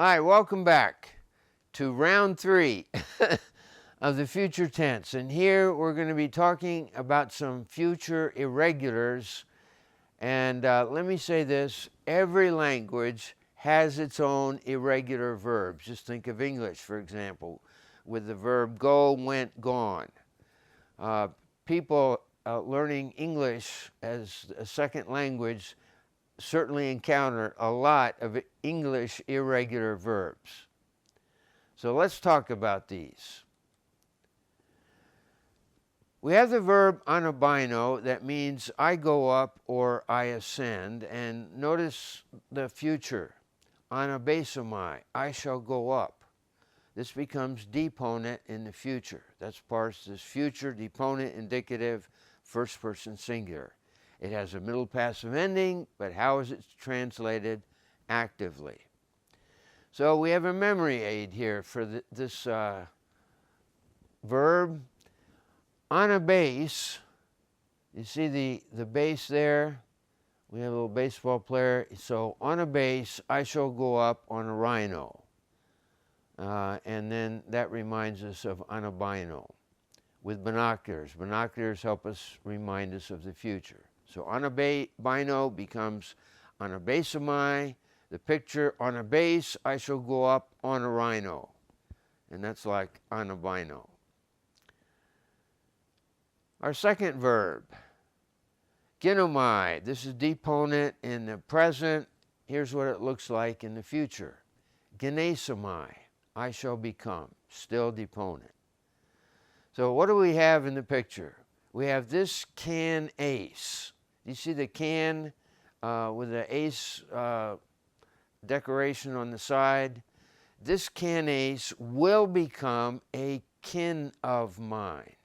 Hi, welcome back to round 3 of the future tense. And here we're going to be talking about some future irregulars. And let me say this, every language has its own irregular verbs. Just think of English, for example, with the verb go, went, gone. People learning English as a second language certainly encounter a lot of English irregular verbs. So let's talk about these. We have the verb anabino, that means I go up or I ascend, and notice the future, anabesomai, I shall go up. This becomes deponent in the future. That's parsed as future deponent indicative first person singular. It has a middle passive ending, but how is it translated? Actively. So we have a memory aid here for this verb. On a base, you see the base there? We have a little baseball player. So on a base, I shall go up on a rhino. And then that reminds us of anabino. With binoculars. Binoculars help us remind us of the future. So anabino becomes anabesomai. The picture, on a base, I shall go up on a rhino. And that's like anabino. Our second verb, ginomai. This is deponent in the present. Here's what it looks like in the future. Genesomai, I shall become. Still deponent. So what do we have in the picture? We have this can ace. You see the can with the ace decoration on the side? This can ace will become a kin of mine.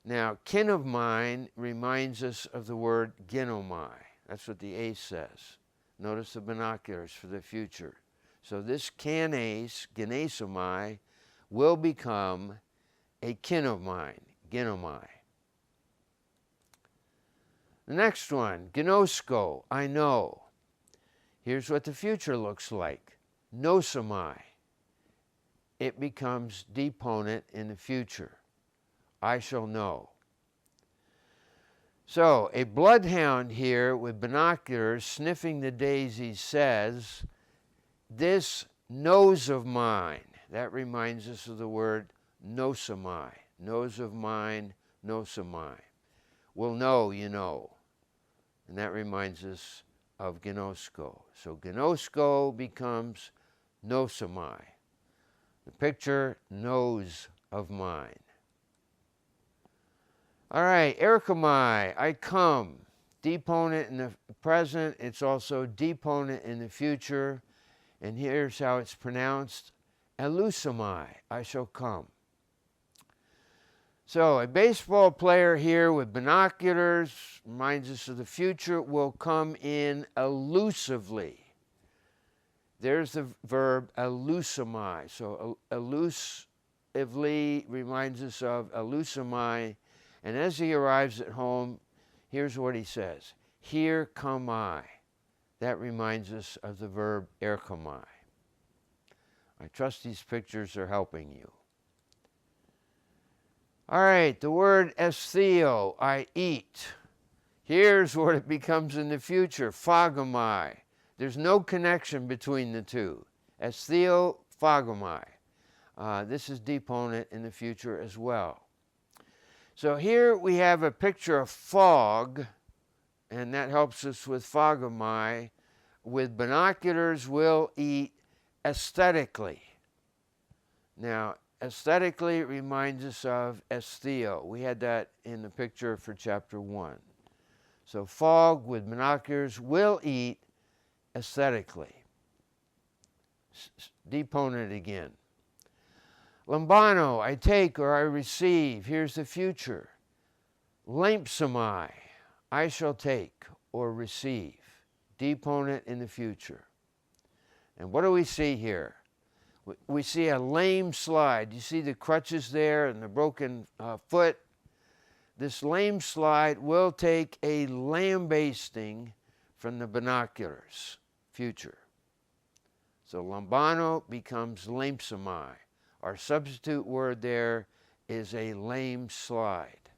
Now, kin of mine reminds us of the word ginomai. That's what the ace says. Notice the binoculars for the future. So this can ace, genesomai, will become a kin of mine, ginomai. The next one, gnosko, I know. Here's what the future looks like. Nosomai. It becomes deponent in the future. I shall know. So a bloodhound here with binoculars sniffing the daisies says, this nose of mine. That reminds us of the word nosomai. Nose of mine, nosomai. We'll know, you know. And that reminds us of gnosko. So gnosko becomes nosomai. The picture, nose of mine. All right, erkamai, I come. Deponent in the present, it's also deponent in the future. And here's how it's pronounced, elusomai, I shall come. So a baseball player here with binoculars, reminds us of the future, will come in elusively. There's the verb elusomai. So elusively reminds us of elusomai. And as he arrives at home, here's what he says. Here come I. That reminds us of the verb erkamai. I trust these pictures are helping you. All right, the word estheo, I eat. Here's what it becomes in the future, phagomai. There's no connection between the two. Estheo, phagomai. This is deponent in the future as well. So here we have a picture of fog, and that helps us with phagomai. With binoculars, we'll eat aesthetically. Now, aesthetically reminds us of estheo. We had that in the picture for chapter 1. So fog with binoculars will eat aesthetically. Deponent again. Lambano, I take or I receive. Here's the future. Lampsomai, I shall take or receive. Deponent in the future. And what do we see here? We see a lame slide. You see the crutches there and the broken foot. This lame slide will take a lambasting from the binoculars. Future. So lambano becomes lamesomai. Our substitute word there is a lame slide.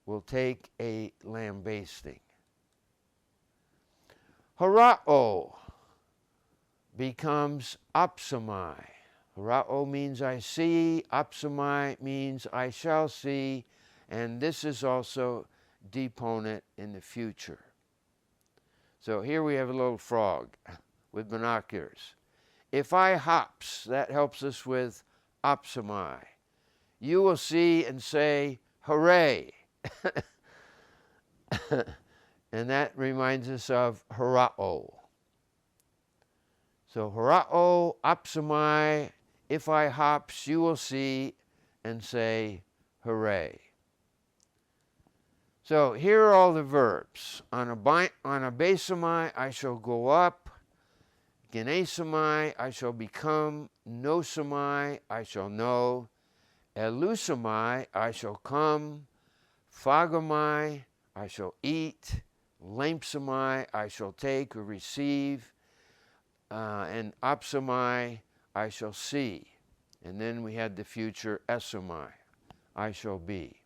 We'll take a lambasting. Horao becomes opsomai. Horao means I see, opsomai means I shall see, and this is also deponent in the future. So here we have a little frog with binoculars. If I hops, that helps us with opsomai. You will see and say, hooray. And that reminds us of horao. So horao, opsomai, if I hops, you will see and say, hooray. So here are all the verbs. On a basomai, I shall go up. Genesomai, I shall become. Nosomai, I shall know. Elusomai, I shall come. Phagomai, I shall eat. Lamesomai, I shall take or receive. And opsomai, I shall see. And then we had the future esomai, I shall be.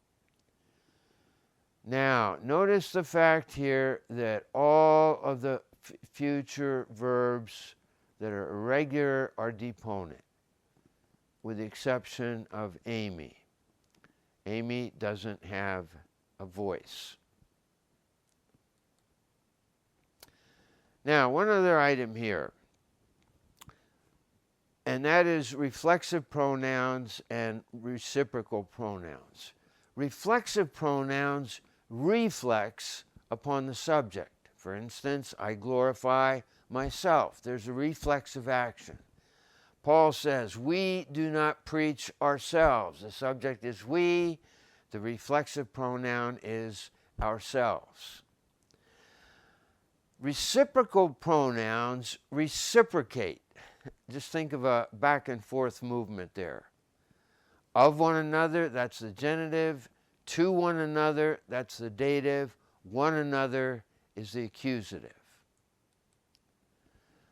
Now, notice the fact here that all of the future verbs that are irregular are deponent, with the exception of Amy. Amy doesn't have a voice. Now, one other item here, and that is reflexive pronouns and reciprocal pronouns. Reflexive pronouns reflex upon the subject. For instance, I glorify myself. There's a reflexive action. Paul says, we do not preach ourselves. The subject is we. The reflexive pronoun is ourselves. Reciprocal pronouns reciprocate. Just think of a back and forth movement there. Of one another, that's the genitive. To one another, that's the dative. One another is the accusative.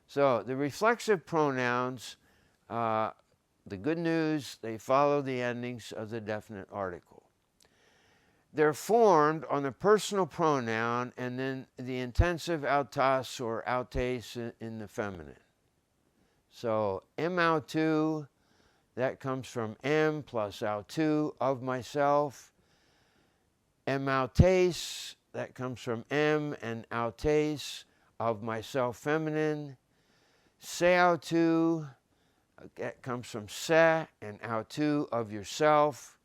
So the reflexive pronouns, the good news, they follow the endings of the definite article. They're formed on the personal pronoun and then the intensive autas or autes in the feminine. So m-autu, that comes from m plus autu, of myself. M-autes, that comes from m and autes, of myself feminine. Se-autu, that comes from se and autu, of yourself.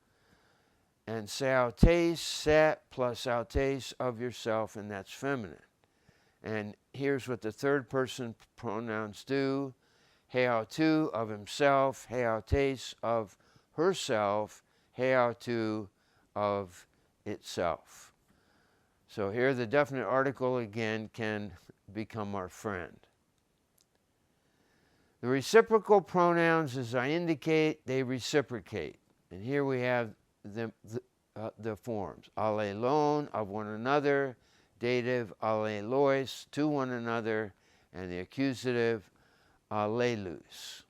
And se-autes, se plus autes, of yourself, and that's feminine. And here's what the third person pronouns do. He-autu, of himself. He-autes, of herself. He-autu, of itself. So here the definite article again can become our friend. The reciprocal pronouns, as I indicate, they reciprocate. And here we have the forms. Allelon, of one another. Dative, allelois, to one another. And the accusative, allelus.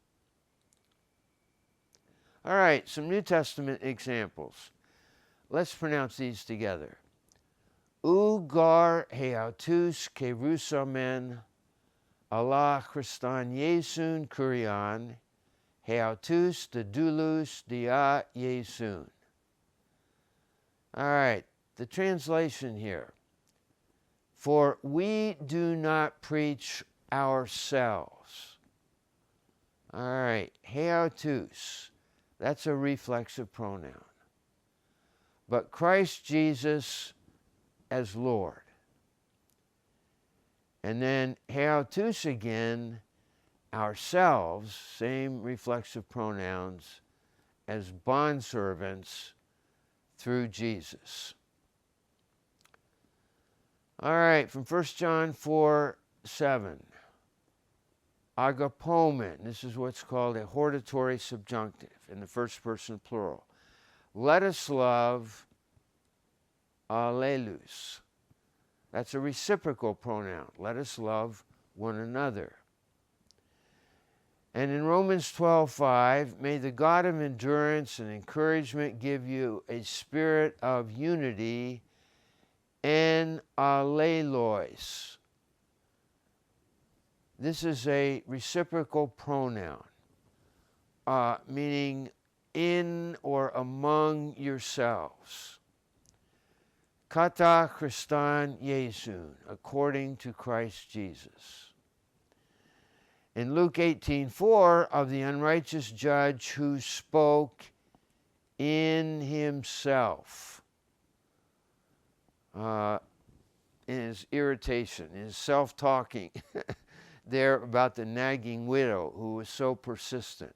All right, some New Testament examples. Let's pronounce these together. Ugar heautus kerusamen, Allah Christan Yesun kurian, heautus dedulus dia Yesun. All right, the translation here. For we do not preach ourselves. All right, heautus, that's a reflexive pronoun. But Christ Jesus as Lord. And then heautus again, ourselves, same reflexive pronouns, as bondservants through Jesus. All right, from 1 John 4:7. Agapomen, this is what's called a hortatory subjunctive in the first person plural. Let us love allelus. That's a reciprocal pronoun. Let us love one another. And in Romans 12:5, may the God of endurance and encouragement give you a spirit of unity and allelois. This is a reciprocal pronoun, meaning in or among yourselves. Kata Christan Jesun, according to Christ Jesus. In Luke 18:4, of the unrighteous judge who spoke in himself, in his irritation, in his self-talking, there about the nagging widow who was so persistent.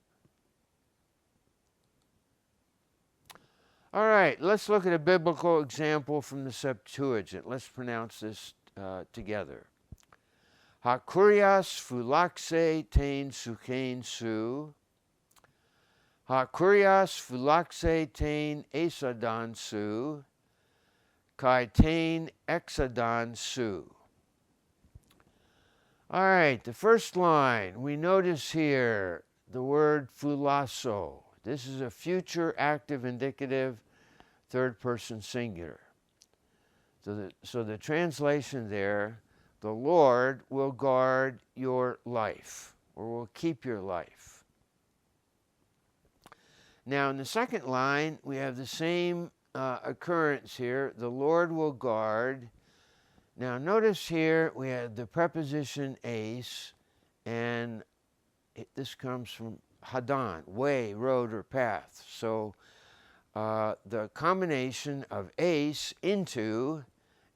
All right, let's look at a biblical example from the Septuagint. Let's pronounce this together. Ha kurias phulaxe tein sukein su. Ha kurias phulaxe tein esadan su. Kai tein exadan su. All right, the first line, we notice here the word phulasso. This is a future active indicative, third person singular. So the translation there, the Lord will guard your life, or will keep your life. Now in the second line, we have the same occurrence here. The Lord will guard. Now notice here we have the preposition eis, and this comes from hadan, way, road, or path. So the combination of eis, into,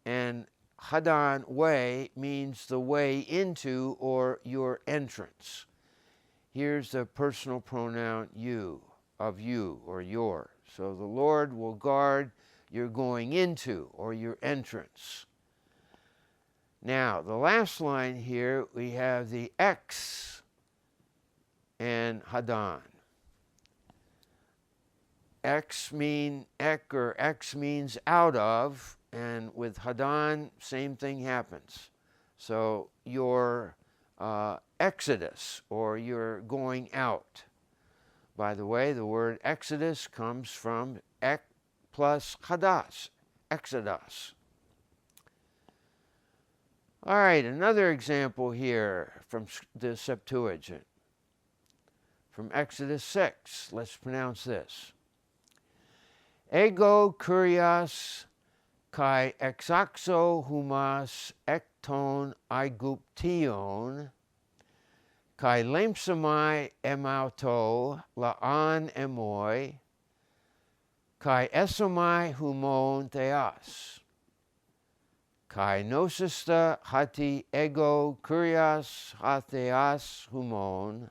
and hadan, way, means the way into or your entrance. Here's the personal pronoun you, of you or your. So the Lord will guard your going into or your entrance. Now, the last line here, we have the ex and hadan. Ex means out of, and with hadan, same thing happens. So your exodus, or you're going out. By the way, the word exodus comes from ek plus hadas, exodus. All right, another example here from the Septuagint. From Exodus 6, let's pronounce this. Ego kurias kai exaxo humas ekton aiguption kai lemsamai emauto laan emoi kai esomai humon theas. Kai nosista hati ego kurias hatheas humon,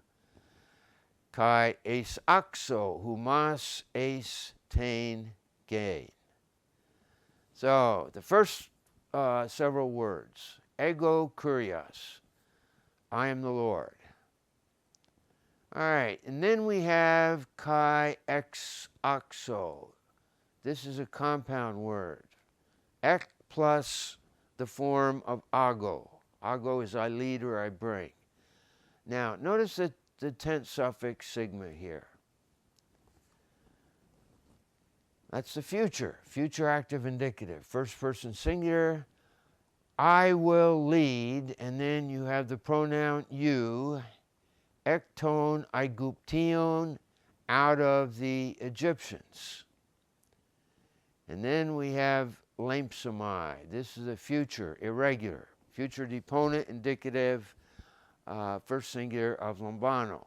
kai eis axo humas eis tein gain. So the first several words, ego kurias, I am the Lord. All right, and then we have kai ex axo. This is a compound word. Ek plus the form of ago. Ago is I lead or I bring. Now, notice that the tense suffix sigma here. That's the future active indicative. First person singular, I will lead, and then you have the pronoun you, ekton aiguption, out of the Egyptians. And then we have lemsamai. This is a future, irregular, future deponent indicative, first singular of lambano.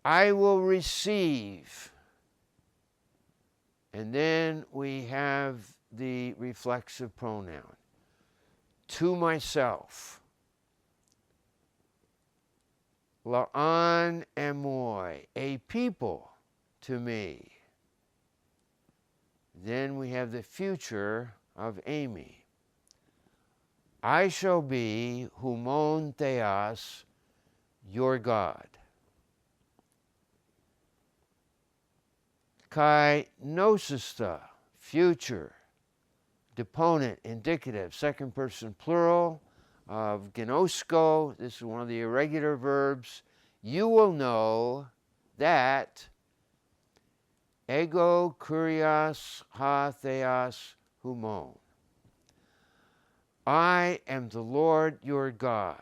I will receive. And then we have the reflexive pronoun, to myself. La'an emoi, a people to me. Then we have the future of Amy. I shall be humon theas, your God. Kai nosista, future, deponent, indicative, second person plural of genosko. This is one of the irregular verbs. you will know that ego kurios ha theos humon. I am the Lord your God.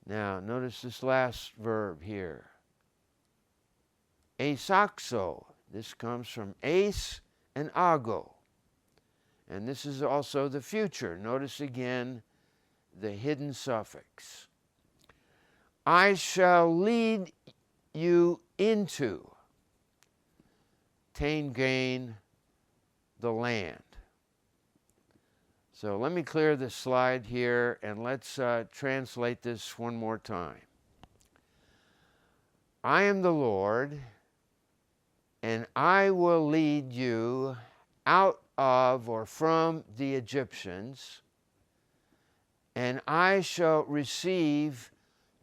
Now, notice this last verb here. Asaxo. This comes from ace and ago. And this is also the future. Notice again the hidden suffix. I shall lead you into, tain gain, the land. So let me clear this slide here and let's translate this one more time. I am the Lord, and I will lead you out of or from the Egyptians, and I shall receive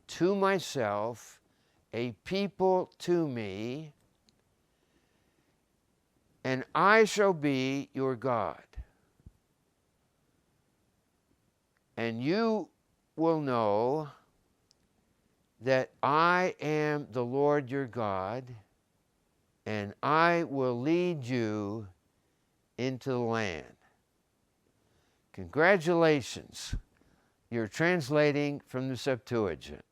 to myself a people to me, and I shall be your God. And you will know that I am the Lord your God, and I will lead you into the land. Congratulations, you're translating from the Septuagint.